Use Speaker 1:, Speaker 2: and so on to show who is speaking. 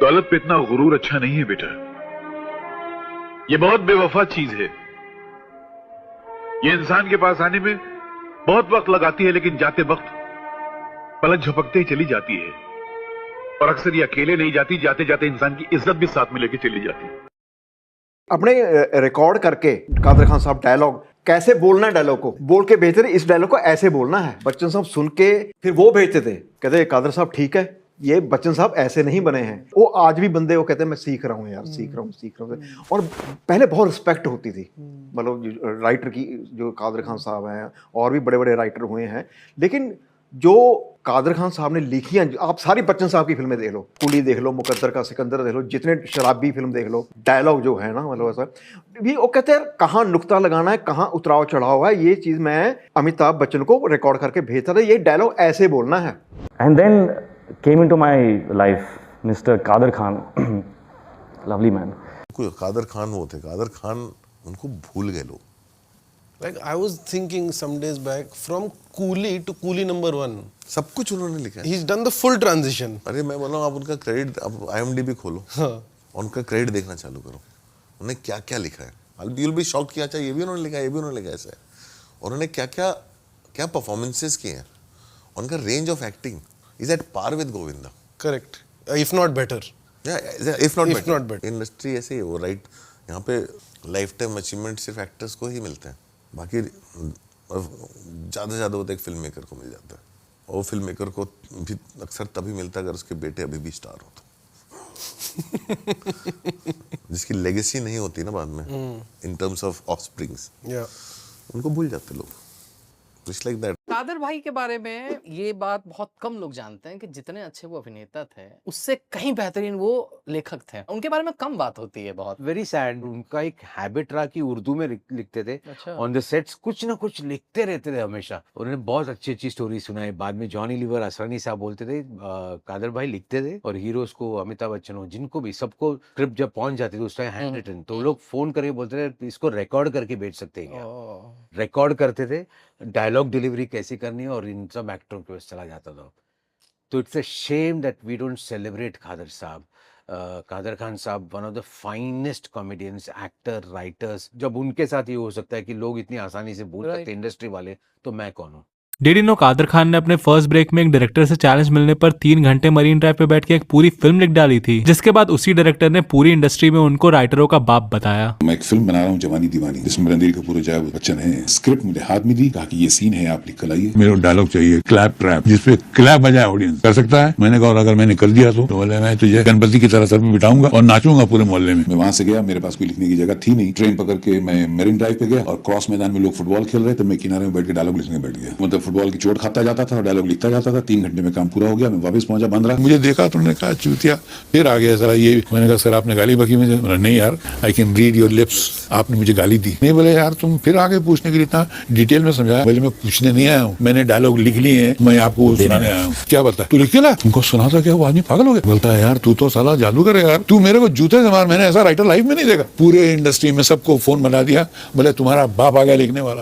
Speaker 1: दौलत पे इतना गुरूर अच्छा नहीं है बेटा। ये बहुत बेवफा चीज है। ये इंसान के पास आने में बहुत वक्त लगाती है, लेकिन जाते वक्त पलक झपकते ही चली जाती है। और अक्सर ये अकेले नहीं जाती, जाते जाते इंसान की इज्जत भी साथ में लेके चली जाती है।
Speaker 2: अपने रिकॉर्ड करके कादर खान साहब डायलॉग कैसे बोलना है, डायलॉग को बोल के भेजते थे, इस डायलॉग को ऐसे बोलना है। बच्चन साहब सुन के फिर वो भेजते थे, कहते कादर साहब ठीक है, ये बच्चन साहब ऐसे नहीं बने हैं। वो आज भी बंदे वो कहते हैं मैं सीख रहा हूँ यार, सीख रहा हूँ। और पहले बहुत रिस्पेक्ट होती थी, मतलब राइटर की, जो कादर खान साहब हैं और भी बड़े बड़े राइटर हुए हैं, लेकिन जो कादर खान साहब ने लिखी हैं, आप सारी बच्चन साहब की फिल्में देख लो, कुली देख लो, मुकद्दर का सिकंदर देख लो, जितने शराबी फिल्म देख लो, डायलॉग जो है ना, मतलब ऐसा भी वो कहते हैं कहाँ नुक्ता लगाना है, कहाँ उतराव चढ़ाव है, ये चीज़ मैं अमिताभ बच्चन को रिकॉर्ड करके भेजता था, ये डायलॉग ऐसे बोलना है।
Speaker 3: And then came into my life Mr. Kader Khan, lovely man.
Speaker 4: Kader Khan वो थे, कादर खान उनको भूल गए लोग।
Speaker 5: Like I was thinking some days back, from Coolie to Coolie number 1.
Speaker 4: सब कुछ उन्होंने लिखा है।
Speaker 5: He's done the full transition.
Speaker 4: अरे मैं बोल रहा हूँ, आप उनका क्रेडिट, आप IMDb खोलो, उनका क्रेडिट देखना चालू करो, उन्होंने क्या क्या लिखा है। You'll be shocked कि अच्छा ये भी उन्होंने लिखा है, ये भी उन्होंने लिखा है, ऐसा है। और उन्होंने क्या क्या क्या परफॉर्मेंसेस किए हैं, उनका range of acting is at par with Govinda.
Speaker 5: Correct. If not better.
Speaker 4: Yeah, if not better. Industry ऐसे ही है वो, राइट। यहाँ पे लाइफ टाइम अचीवमेंट सिर्फ एक्टर्स को ही मिलते हैं, बाकी ज़्यादा से ज़्यादा वो तो एक फिल्म मेकर को मिल जाता है। और वो फिल्म मेकर को भी अक्सर तभी मिलता है अगर उसके बेटे अभी भी स्टार हो तो। जिसकी लेगेसी नहीं होती ना बाद में, इन टर्म्स ऑफ ऑफस्प्रिंग्स, उनको भूल जाते लोग। Just like that.
Speaker 6: कादर भाई के बारे में ये बात बहुत कम लोग जानते हैं कि जितने अच्छे वो अभिनेता थे, उससे कहीं बेहतरीन वो लेखक थे। उनके बारे में कम बात होती है बहुत।
Speaker 7: Very sad. उनका एक हैबिट रहा कि उर्दू में लिखते थे।
Speaker 6: अच्छा।
Speaker 7: ऑन द सेट्स कुछ ना कुछ लिखते रहते थे हमेशा। उन्होंने बहुत अच्छी अच्छी स्टोरी सुनाई। बाद में जॉनी लीवर असरानी साहब बोलते थे कादर भाई लिखते थे, और हीरोज को, अमिताभ बच्चन हो, जिनको भी, सबको स्क्रिप्ट जब पहुंच जाती थी उस टाइम हैंड रिटन, तो लोग फोन करके बोलते थे इसको रिकॉर्ड करके भेज सकते हैं क्या। रिकॉर्ड करते थे, डायलॉग डिलीवरी कैसे करनी है, और इन सब एक्टरों के पास चला जाता था। तो it's a shame that we don't celebrate Kader sahab. Kader Khan sahab one of the finest comedians, actor, writers. जब उनके साथ ये हो सकता है कि लोग इतनी आसानी से भूल सकते हैं इंडस्ट्री वाले, तो मैं कौन हूँ।
Speaker 8: Did you know Kader Khan ने अपने फर्स्ट ब्रेक में एक डायरेक्टर से चैलेंज मिलने पर 3 घंटे मरीन ड्राइव पे बैठ के एक पूरी फिल्म लिख डाली थी, जिसके बाद उसी डायरेक्टर ने पूरी इंडस्ट्री में उनको राइटरों का बाप बताया।
Speaker 9: मैं एक फिल्म बना रहा हूँ, जवानी दीवानी, जिसमें रणधीर कपूर, जया बच्चन है। स्क्रिप्ट मुझे हाथ में दी, कहा कि ये सीन है, आप लिख कर लाइए। मेरे को डायलॉग चाहिए, क्लैप ट्रैप, जिसपे क्लैप बजाए ऑडियंस। कर सकता है? मैंने कहा अगर मैंने कर दिया तो बोले मैं तुझे गणपति की तरह सर पे बिठाऊंगा और नाचूंगा पूरे मोहल्ले में। मैं वहां से गया, मेरे पास कोई लिखने की जगह थी नहीं। ट्रेन पकड़ के मैं मरीन ड्राइव पे गया, और क्रॉस मैदान में लोग फुटबॉल खेल रहे थे, मैं किनारे में बैठ के डायलॉग लिखने बैठ गया। मतलब फुटबॉल की चोट खाता जाता था और डायलॉग लिखता जाता था। 3 घंटे में काम पूरा हो गया। मैं वापस पहुंचा बांद्रा, मुझे देखा तो उन्होंने कहा चूतिया, फिर आ गया सर ये। मैंने कहा सर आपने गाली बकी मुझे? नहीं यार, I can read your lips, आपने मुझे गाली दी। नहीं बोले यार तुम फिर आगे पूछने के लिए इतना डिटेल में समझाया। बोले मैं पूछने नहीं आया हूँ, मैंने डायलॉग लिख लिए हैं, मैं आपको सुनाने आया हूँ। क्या बता तू लिख के ला? तुमको सुना था क्या? वो आदमी पागल हो गया। बोलता है यार तू तो साला जादूगर है यार, तू मेरे को जूते से मार, मैंने ऐसा राइटर लाइफ में नहीं देखा। पूरे इंडस्ट्री में सबको फोन बना दिया, बोले तुम्हारा बाप आ गया लिखने वाला।